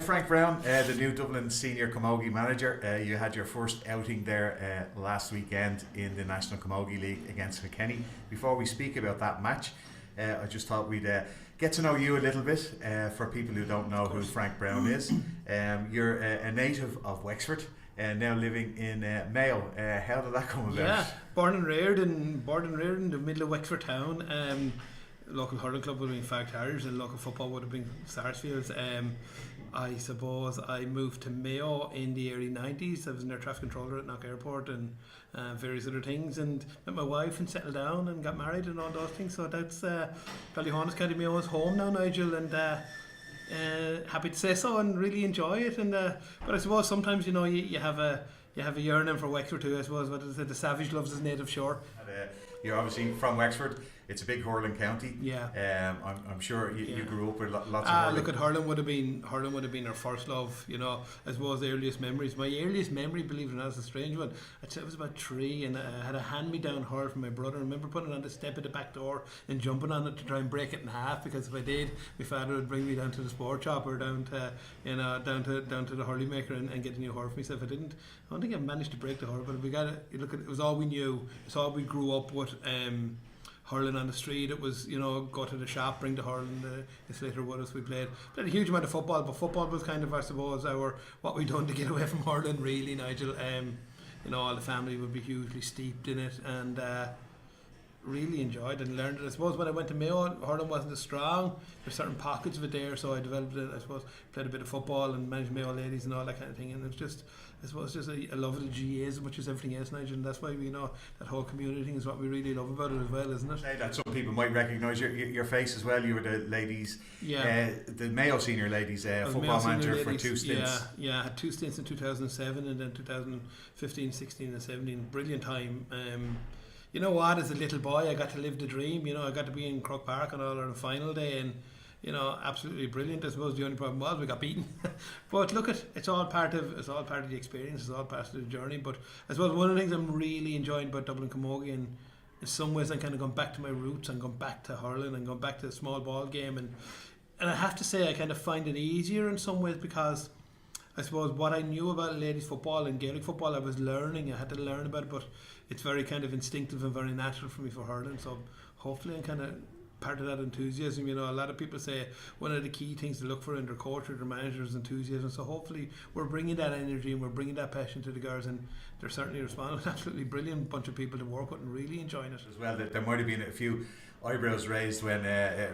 Frank Browne, the new Dublin senior Camogie manager. You had your first outing there last weekend in the National Camogie League against McKenny. Before we speak about that match, I just thought we'd get to know you a little bit for people who don't know who Frank Browne is. You're a native of Wexford, now living in Mayo. How did that come about? Yeah, born and reared in the middle of Wexford town. Local hurling club would have been Fag Harriers and local football would have been Sarsfields. I suppose I moved to Mayo in the early 90s. I was an air traffic controller at Knock Airport and various other things, and met my wife and settled down and got married and all those things. So that's Ballyhonus County Mayo is home now, Nigel, and happy to say so and really enjoy it. And but I suppose sometimes you have a yearning for Wexford too. I suppose what is it? The savage loves his native shore. And, you're obviously from Wexford. It's a big hurling county. Yeah. I'm sure you grew up with lots of hurling. Look, at hurling would have been our first love. I suppose the earliest memories. My earliest memory, believe it or not, is a strange one. I'd say I was about 3, and I had a hand-me-down hurl from my brother. I remember putting it on the step at the back door and jumping on it to try and break it in half, because if I did, my father would bring me down to the sport shop or down to the hurling maker and get a new hurl for myself. I don't think I managed to break the hurl, but we got it. It was all we knew. It's all we grew up with. Hurling on the street, it was, go to the shop, bring the hurling, the slater with us. We played a huge amount of football, but football was kind of, I suppose, what we done to get away from hurling, really, Nigel. All the family would be hugely steeped in it, and really enjoyed and learned it. I suppose when I went to Mayo, hurling wasn't as strong. There's certain pockets of it there, so I developed it. I suppose played a bit of football and managed Mayo ladies and all that kind of thing, and it's just, I suppose, just a love of the GA as much as everything else, Nigel, and that's why we know that whole community thing is what we really love about it as well, isn't it? Say that some people might recognise your face as well. You were the ladies, the Mayo senior ladies football manager for 2 stints. Yeah, I had 2 stints in 2007 and then 2015, 16 and 17. Brilliant time. You know what, as a little boy I got to live the dream. I got to be in Croke Park on All-Ireland final day, and absolutely brilliant. I suppose the only problem was we got beaten. But look, it's all part of the experience, it's all part of the journey. But I suppose one of the things I'm really enjoying about Dublin Camogie, and in some ways I'm kind of gone back to my roots and gone back to hurling and gone back to the small ball game, and I have to say I kind of find it easier in some ways, because I suppose what I knew about ladies football and Gaelic football I was learning. I had to learn about it, but it's very kind of instinctive and very natural for me for hurling. So hopefully I'm kind of part of that enthusiasm. A lot of people say one of the key things to look for in their coach or their manager's enthusiasm. So hopefully we're bringing that energy and we're bringing that passion to the girls, and they're certainly responding. Absolutely brilliant bunch of people to work with and really enjoying it. As well, there might have been a few eyebrows raised when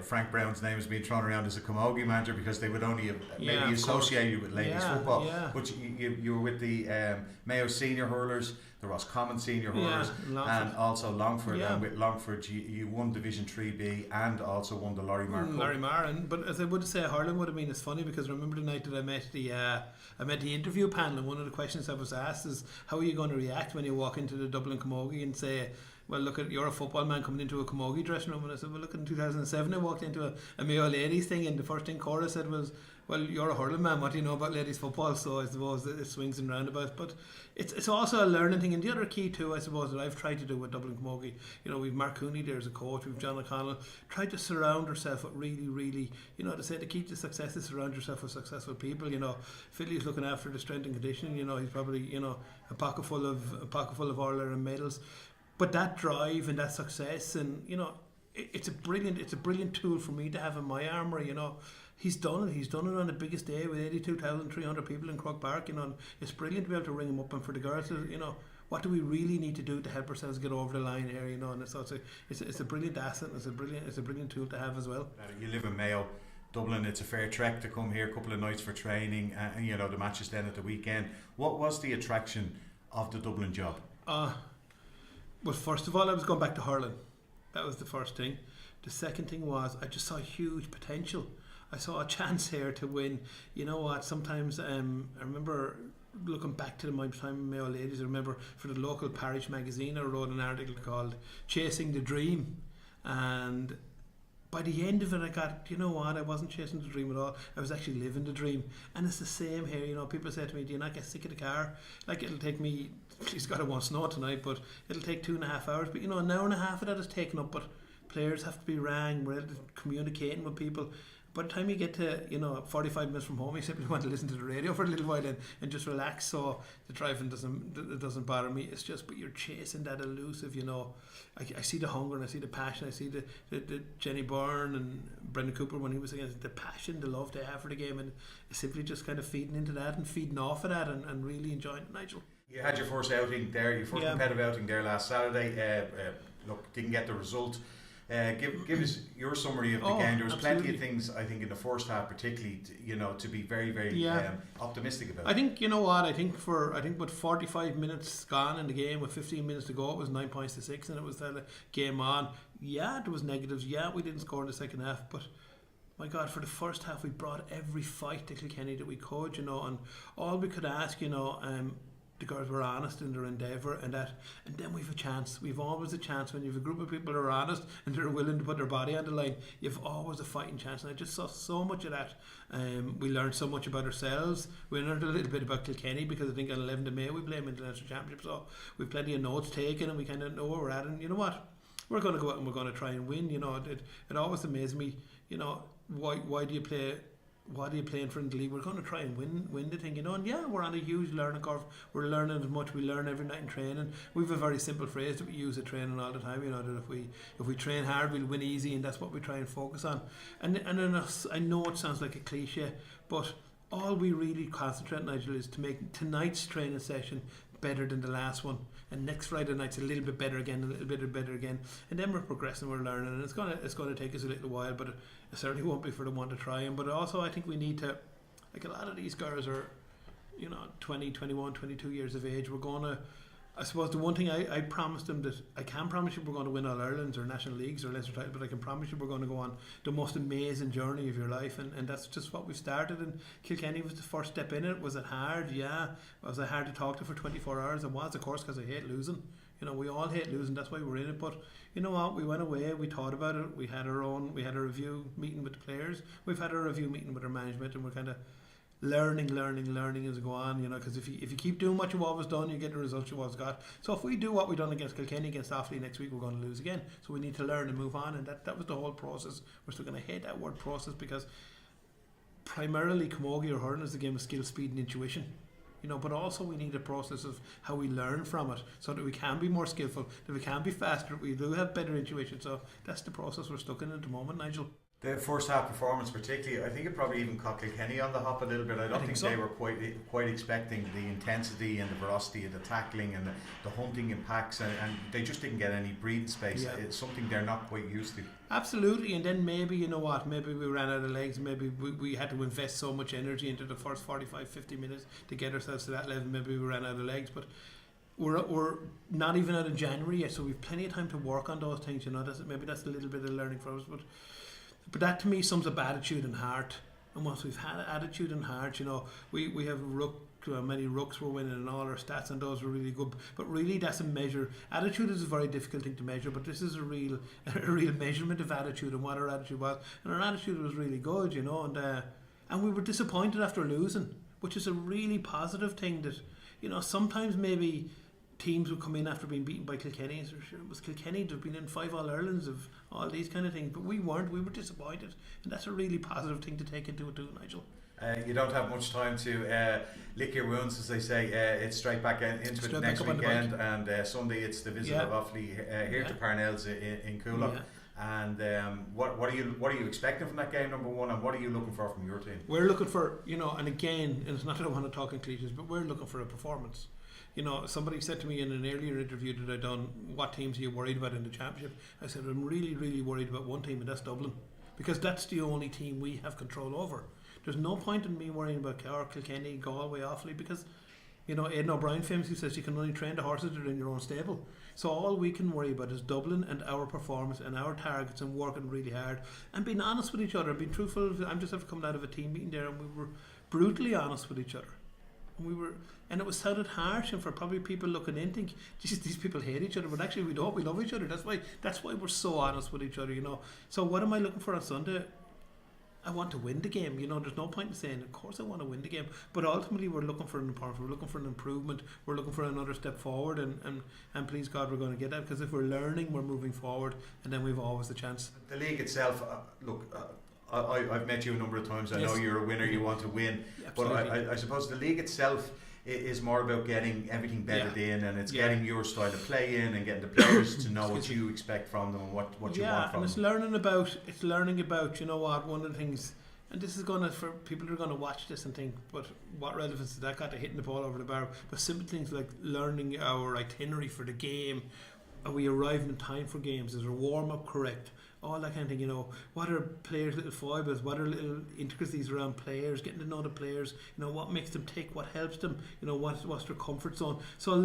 Frank Browne's name has been thrown around as a Camogie manager, because they would only have maybe associate you with ladies football. Yeah. But you were with the Mayo senior hurlers, the Roscommon senior hurlers, and also Longford. And with Longford, you won Division 3B and also won the Lorimar Cup. Lorimar, but as I would say, hurling would have been as funny, because I remember the night that I met the interview panel, and one of the questions I was asked is, how are you going to react when you walk into the Dublin Camogie and say, well, look, you're a football man coming into a Camogie dressing room? And I said, well, look, in 2007 I walked into a Mayo ladies thing, and the first thing Cora said was, well, you're a hurling man, what do you know about ladies football? So I suppose it swings and roundabouts, but it's also a learning thing. And the other key too, I suppose, that I've tried to do with Dublin Camogie, we've Mark Cooney there as a coach, we've John O'Connell, tried to surround ourselves with really, to say the key to success is surround yourself with successful people. Philly's looking after the strength and conditioning, he's probably, a pocket full of All-Ireland medals. But that drive and that success, and it's a brilliant tool for me to have in my armoury. He's done it. He's done it on the biggest day with 82,300 people in Croke Park. It's brilliant to be able to ring him up, and for the girls, what do we really need to do to help ourselves get over the line here? And so it's a brilliant asset. It's a brilliant tool to have as well. You live in Mayo. Dublin, it's a fair trek to come here, a couple of nights for training, and the matches then at the weekend. What was the attraction of the Dublin job? Well, first of all, I was going back to hurling. That was the first thing. The second thing was I just saw huge potential. I saw a chance here to win. You know what? Sometimes I remember looking back to my time in Mayo Ladies. I remember for the local parish magazine, I wrote an article called "Chasing the Dream," and by the end of it, I got, I wasn't chasing the dream at all. I was actually living the dream. And it's the same here. People say to me, do you not get sick of the car? Like, it'll take me, please God, it won't snow tonight, but it'll take 2.5 hours. But, an hour and a half of that is taken up. But players have to be rang. We're communicating with people. by the time you get to 45 minutes from home, you simply want to listen to the radio for a little while and just relax. So the driving doesn't bother me. It's just, but you're chasing that elusive, I see the hunger and I see the passion. I see the Jenny Byrne and Brendan Cooper when he was against, the passion, the love they have for the game, and simply just kind of feeding into that and feeding off of that and really enjoying it, Nigel. You had your first outing there, your first competitive outing there last Saturday. Look, didn't get the result. Give us your summary of the game. There was plenty of things, I think, in the first half, particularly, to be very, very optimistic about. I think I think with 45 minutes gone in the game, with 15 minutes to go, it was 9 points to 6, and it was the game on. Yeah, there was negatives. Yeah, we didn't score in the second half, but my God, for the first half, we brought every fight to Kilkenny that we could, and all we could ask, the girls were honest in their endeavour, and then we've a chance. We've always a chance when you've a group of people who are honest and they're willing to put their body on the line. You've always a fighting chance, and I just saw so much of that. We learned so much about ourselves. We learned a little bit about Kilkenny, because I think on 11th of May we play them in the National Championship, so we've plenty of notes taken and we kind of know where we're at. And you know what? We're going to go out and we're going to try and win. It always amazes me. Why do you play? What are you playing for in the league? We're going to try and win the thing, and we're on a huge learning curve. We're learning as much. We learn every night in training. We have a very simple phrase that we use at training all the time, that if we train hard, we'll win easy, and that's what we try and focus on. And I know it sounds like a cliche, but all we really concentrate, Nigel, is to make tonight's training session better than the last one, and next Friday night's a little bit better again, and then we're progressing, we're learning, and it's gonna take us a little while, but it certainly won't be for the one to try. And but also I think we need to, like, a lot of these girls are 20, 21, 22 years of age. We're gonna, I suppose the one thing I promised them, that I can't promise you we're going to win All Irelands or National Leagues or Leinster title, but I can promise you we're going to go on the most amazing journey of your life, and that's just what we started. And Kilkenny was the first step in it. Was it hard? Yeah. Was it hard to talk to for 24 hours? It was, of course, because I hate losing. We all hate losing, that's why we're in it. But you know what, we went away, we thought about it, we had a review meeting with the players, we've had a review meeting with our management, and we're kind of learning as we go on, because if you keep doing what you've always done, you get the results you've always got. So if we do what we've done against Kilkenny, against Offaly next week, we're going to lose again. So we need to learn and move on, and that was the whole process. We're still going to hate that word process, because primarily Camogie or hurling is a game of skill, speed and intuition. But also we need a process of how we learn from it, so that we can be more skillful, that we can be faster, we do have better intuition. So that's the process we're stuck in at the moment, Nigel. The first half performance, particularly, I think it probably even caught Kilkenny on the hop a little bit. I don't think so. They were quite expecting the intensity and the ferocity of the tackling and the hunting in packs, and they just didn't get any breathing space. Yeah. It's something they're not quite used to. Absolutely, and then maybe maybe we ran out of legs. Maybe we had to invest so much energy into the first 45-50 minutes to get ourselves to that level. Maybe we ran out of legs, but we're not even out of January yet, so we've plenty of time to work on those things. Maybe that's a little bit of learning for us, but that to me sums up attitude and heart. And once we've had attitude and heart, we have many rooks were winning, and all our stats and those were really good. But really, that's a measure. Attitude is a very difficult thing to measure, but this is a real measurement of attitude and what our attitude was. And our attitude was really good, and we were disappointed after losing, which is a really positive thing. That sometimes maybe teams would come in after being beaten by Kilkenny, and sure, it was Kilkenny, they've been in 5 All Irelands, of all these kind of things, but we weren't. We were disappointed, and that's a really positive thing to take into it too, Nigel. You don't have much time to lick your wounds, as they say. It's straight back into it next weekend, and Sunday it's the visit of Offaly here to Parnell's in Coolock. And what are you expecting from that game, number one, and what are you looking for from your team? We're looking for, and again, and it's not that I want to talk in cliches, but we're looking for a performance. Somebody said to me in an earlier interview that I'd done, what teams are you worried about in the championship? I said, I'm really, really worried about one team, and that's Dublin, because that's the only team we have control over. There's no point in me worrying about Cork, Kilkenny, Galway, Offaly, because Aidan O'Brien famously says you can only train the horses that are in your own stable. So all we can worry about is Dublin and our performance and our targets, and working really hard and being honest with each other, being truthful. I'm just after coming out of a team meeting there, and we were brutally honest with each other. And it was sounded harsh, and for probably people looking in think, geez, these people hate each other, but actually we don't. We love each other. That's why we're so honest with each other. So what am I looking for on Sunday? I want to win the game. There's no point in saying, of course I want to win the game, but ultimately we're looking for an improvement. We're looking for an improvement. We're looking for another step forward, and please God, we're going to get that, because if we're learning, we're moving forward, and then we've always the chance. The league itself, I've met you a number of times. I know you're a winner. You want to win. Absolutely. But I suppose the league itself is more about getting everything bedded in, and it's getting your style of play in, and getting the players to know what you expect from them and what you want from them. Yeah, and it's learning about, you know what, one of the things, and this is gonna, for people who are gonna watch this and think, but what relevance has that got to hitting the ball over the bar? But simple things like learning our itinerary for the game. Are we arriving in time for games? Is our warm up correct? All that kind of thing, you know. What are players' little foibles? What are little intricacies around players? Getting to know the players. You know, what makes them tick? What helps them? You know, what's their comfort zone? So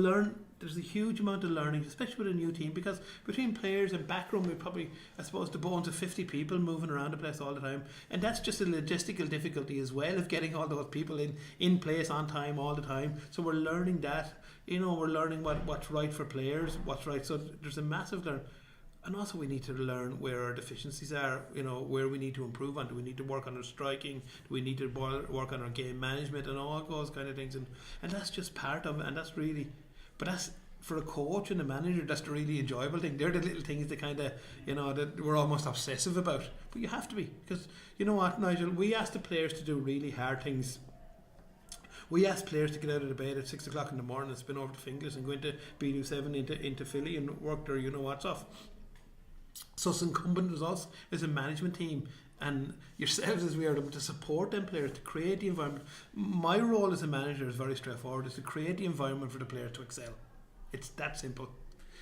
there's a huge amount of learning, especially with a new team, because between players and backroom, we probably, I suppose, the bones of 50 people moving around the place all the time, and that's just a logistical difficulty as well of getting all those people in place on time all the time. So we're learning that. You know, we're learning what's right for players, what's right. So there's a massive learn. And also we need to learn where our deficiencies are, you know, where we need to improve on. Do we need to work on our striking? Do we need to work on our game management and all those kind of things? And that's just part of it, and that's really, but that's, for a coach and a manager, that's the really enjoyable thing. They're the little things that kind of, you know, that we're almost obsessive about. But you have to be, because, you know what, Nigel, we ask the players to do really hard things. We ask players to get out of the bed at 6 o'clock in the morning and spin over to Finglas and go into BU7 into Philly and work their you-know-what's off. So it's incumbent as us as a management team and yourselves as we are to support them players, to create the environment. My role as a manager is very straightforward, is to create the environment for the players to excel. It's that simple.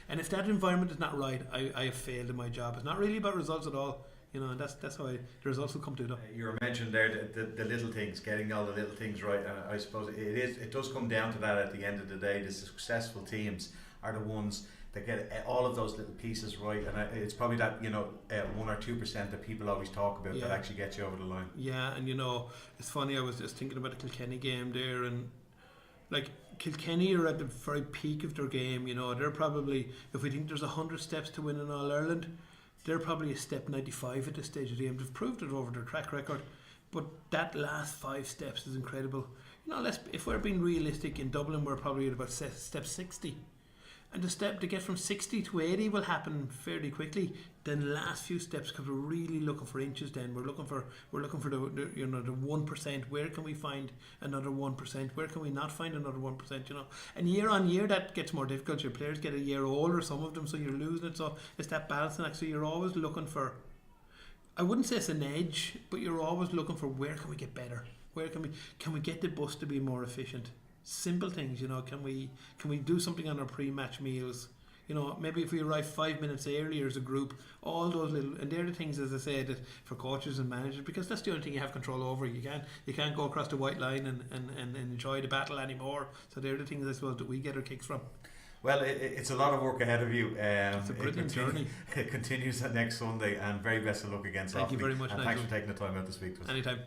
And if that environment is not right, I have failed in my job. It's not really about results at all. You know, and that's how the results will come to them. You were mentioned there the little things, getting all the little things right, and I suppose it does come down to that at the end of the day. The successful teams are the ones that get all of those little pieces right, and it's probably that, you know, 1 or 2% that people always talk about that actually gets you over the line. Yeah, and you know, it's funny, I was just thinking about the Kilkenny game there, and like Kilkenny are at the very peak of their game. You know, they're probably, if we think there's 100 steps to win in All Ireland, they're probably a step 95 at this stage of the game. They've proved it over their track record, but that last 5 steps is incredible. You know, if we're being realistic, in Dublin we're probably at about step 60, and the step to get from 60 to 80 will happen fairly quickly. Then the last few steps, because we're really looking for inches. Then we're looking for the you know, the 1%. Where can we find another 1%? Where can we not find another 1%? You know, and year on year that gets more difficult. Your players get a year older, some of them, so you're losing it. So it's that balancing act. So you're always looking for, I wouldn't say it's an edge, but you're always looking for where can we get better? Where can we get the bus to be more efficient? Simple things, you know. Can we do something on our pre-match meals? You know, maybe if we arrive 5 minutes earlier as a group, all those little, and they're the things, as I said, that for coaches and managers, because that's the only thing you have control over. You can't go across the white line and enjoy the battle anymore. So they're the things, I suppose, that we get our kicks from. Well, it's a lot of work ahead of you. It's a brilliant journey. It continues next Sunday, and very best of luck against Thank you very much, and Nigel. thanks for taking the time out to speak to us. Anytime.